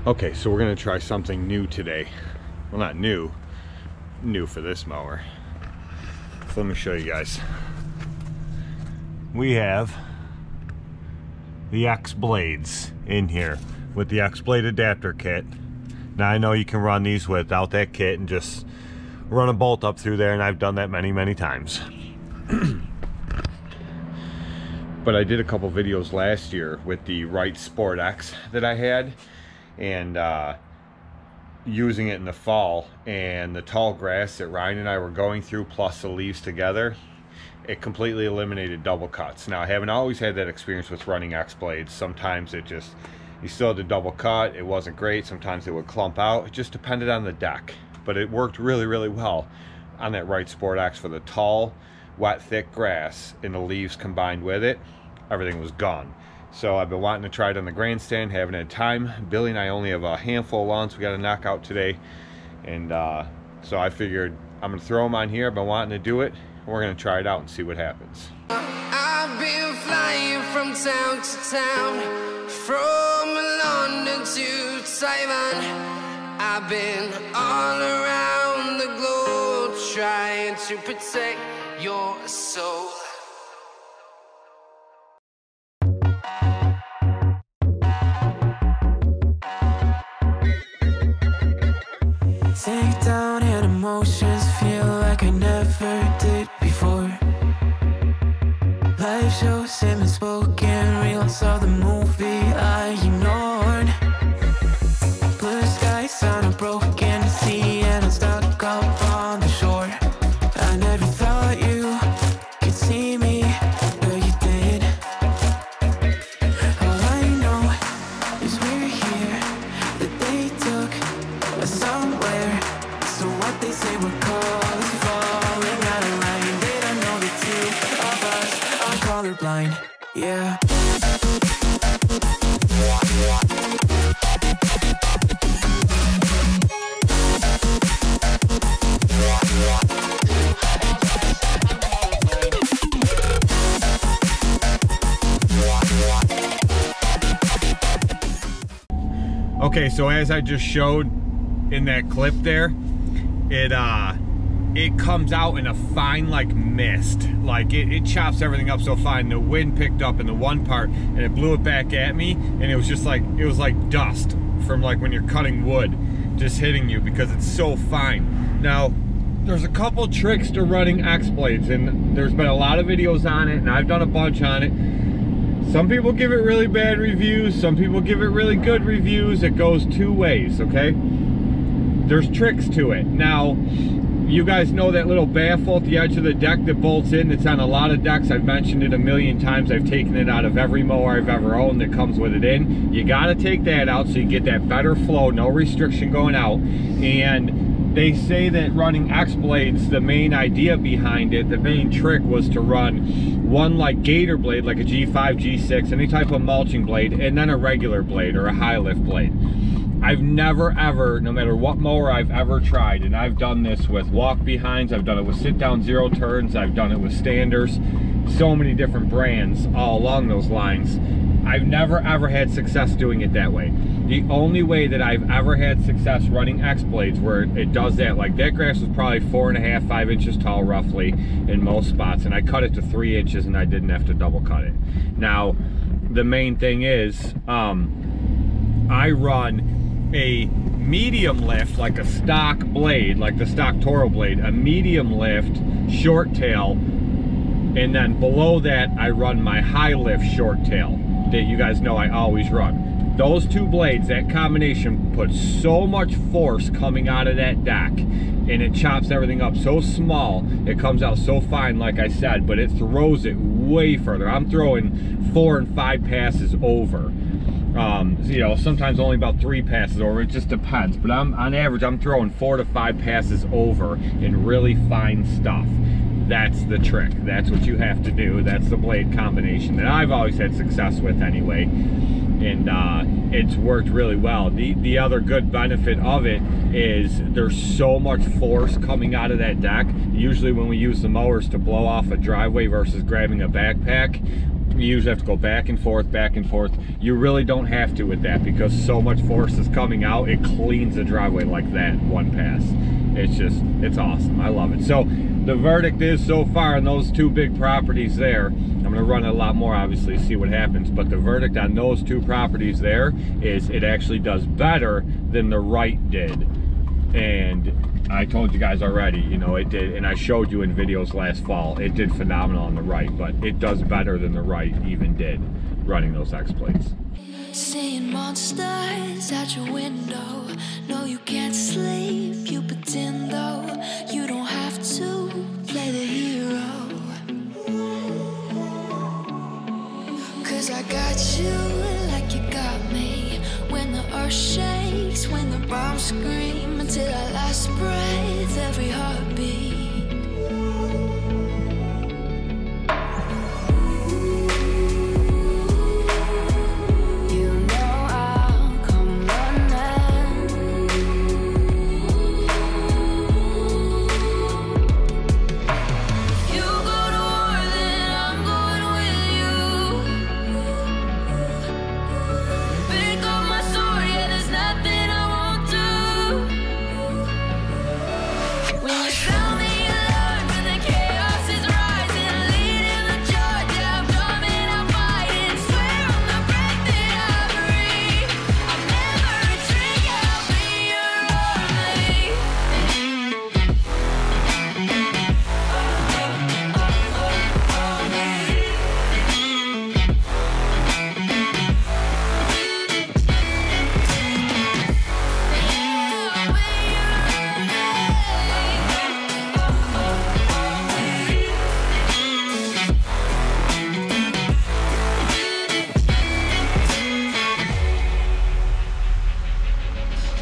Okay, so we're gonna try something new today. Well, not new for this mower. So let me show you guys. We have the X blades in here with the X blade adapter kit. Now I know you can run these without that kit and just run a bolt up through there, and I've done that many times. But I did a couple videos last year with the Wright Sport X that I had, and using it in the fall, and the tall grass that Ryan and I were going through plus the leaves together, it completely eliminated double cuts. Now I haven't always had that experience with running X blades. Sometimes it just, you still had to double cut, it wasn't great. Sometimes it would clump out. It just depended on the deck, but it worked really well on that Wright Sport X for the tall, wet, thick grass, and the leaves combined with it. Everything was gone. So I've been wanting to try it on the Grandstand, haven't had time. Billy and I only have a handful of lawns we got to knock out today, and so I figured I'm gonna throw them on here. I've been wanting to do it. We're gonna try it out and see what happens. I've been flying from town to town, from London to Taiwan. I've been all around the globe trying to protect your soul. Take down and emotions feel like I never did before. Live shows and unspoken reels of the movie I ignored. Blue skies on a broken sea and I'm stuck up on the shore. I never thought you could see me, but you did. All I know is we're here, that they took us somewhere. So what they say we're called is falling out of line. They don't know the two of us are colorblind, yeah. Okay, so as I just showed in that clip there, it comes out in a fine like mist. Like it chops everything up so fine. The wind picked up in the one part and it blew it back at me, and it was just like, it was like dust from like when you're cutting wood just hitting you, because it's so fine. Now there's a couple tricks to running X blades, and there's been a lot of videos on it, and I've done a bunch on it. Some people give it really bad reviews, some people give it really good reviews. It goes two ways, okay? There's tricks to it. Now, you guys know that little baffle at the edge of the deck that bolts in, that's on a lot of decks. I've mentioned it a million times. I've taken it out of every mower I've ever owned that comes with it in. You gotta take that out so you get that better flow, no restriction going out. And they say that running X blades, the main idea behind it, the main trick was to run one like gator blade, like a G5, G6, any type of mulching blade, and then a regular blade or a high lift blade. I've never ever, no matter what mower I've ever tried, and I've done this with walk behinds, I've done it with sit down zero turns, I've done it with standers, so many different brands all along those lines. I've never ever had success doing it that way. The only way that I've ever had success running X blades where it does that, like that grass was probably 4.5, 5 inches tall roughly in most spots, and I cut it to 3 inches and I didn't have to double cut it. Now, the main thing is, I run a medium lift, like a stock blade, like the stock Toro blade, a medium lift short tail, and then below that I run my high lift short tail that you guys know I always run. Those two blades, that combination puts so much force coming out of that deck, and it chops everything up so small, it comes out so fine like I said, but it throws it way further. I'm throwing 4 and 5 passes over. You know, sometimes only about 3 passes over, it just depends, but on average I'm throwing 4 to 5 passes over in really fine stuff. That's the trick. That's what you have to do. That's the blade combination that I've always had success with anyway, and it's worked really well. The other good benefit of it is there's so much force coming out of that deck. Usually when we use the mowers to blow off a driveway versus grabbing a backpack, You usually have to go back and forth, back and forth. You really don't have to with that because so much force is coming out, it cleans the driveway like that one pass. It's awesome. I love it. So the verdict is so far on those two big properties there, I'm gonna run a lot more obviously, see what happens, but the verdict on those two properties there is it actually does better than the right did. And I told you guys already, you know, it did, and I showed you in videos last fall, it did phenomenal on the right, but it does better than the right even did running those X plates. Seeing monsters at your window. No, you can't sleep, you pretend though. You don't have to play the hero. Cause I got you like you got me. When the earth shakes, when the bombs scream, until our last breath, every heartbeat.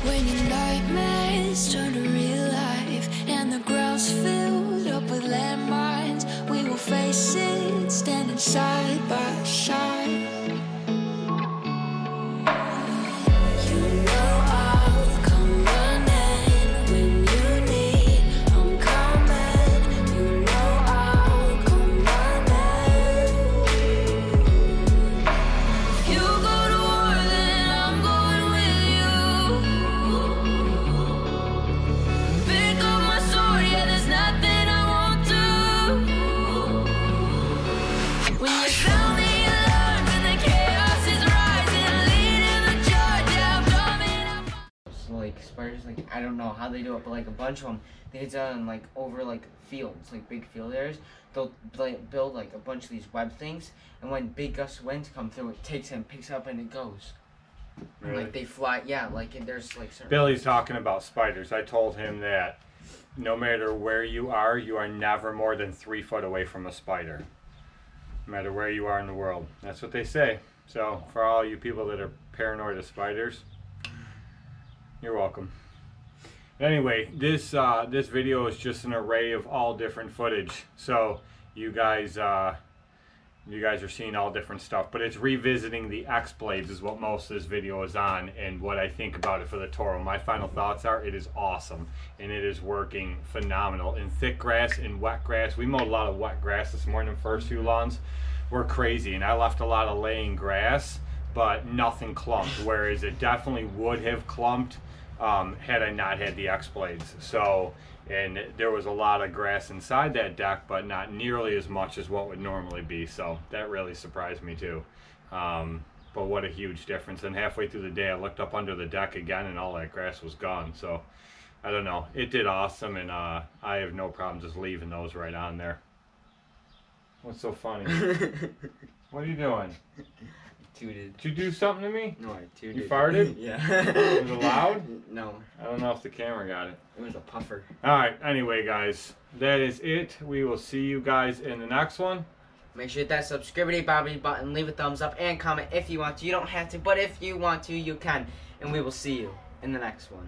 When your nightmares turn to real life and the ground's filled up with landmines, we will face it standing side by side. You know I'll come running when you need. I'm coming. You know I'll come running. If you go to war, then I'm going with you. Pick up my sword, yeah, there's nothing I won't do. When you sound the alarm and the chaos is rising, leading the charge, yeah, I'm coming up. So like spiders, like I don't know how they do it, but like a bunch of them, they get done like over like fields, like big field areas. They'll like, build like a bunch of these web things, and when big gusts of wind come through, it takes them, picks up, and it goes. And, like they fly, yeah. Like and there's like certain Billy's talking about spiders. I told him that no matter where you are never more than 3 foot away from a spider. No matter where you are in the world. That's what they say. So for all you people that are paranoid of spiders, you're welcome. Anyway, this video is just an array of all different footage. So you guys are seeing all different stuff, but it's revisiting the X blades is what most of this video is on, and what I think about it for the Toro. My final thoughts are it is awesome and it is working phenomenal in thick grass and wet grass. We mowed a lot of wet grass this morning. The first few lawns were crazy, and I left a lot of laying grass, but nothing clumped, whereas it definitely would have clumped had I not had the X blades. So, and there was a lot of grass inside that deck, but not nearly as much as what would normally be. So that really surprised me too. But what a huge difference. And halfway through the day, I looked up under the deck again and all that grass was gone. So I don't know, it did awesome, and I have no problem just leaving those right on there. What's so funny? What are you doing? tooted. Did you do something to me? No, I tooted. You farted? Yeah. Was it loud? No. I don't know if the camera got it. It was a puffer. Alright, anyway guys, that is it. We will see you guys in the next one. Make sure you hit that subscribe button, leave a thumbs up, and comment if you want to. You don't have to, but if you want to, you can. And we will see you in the next one.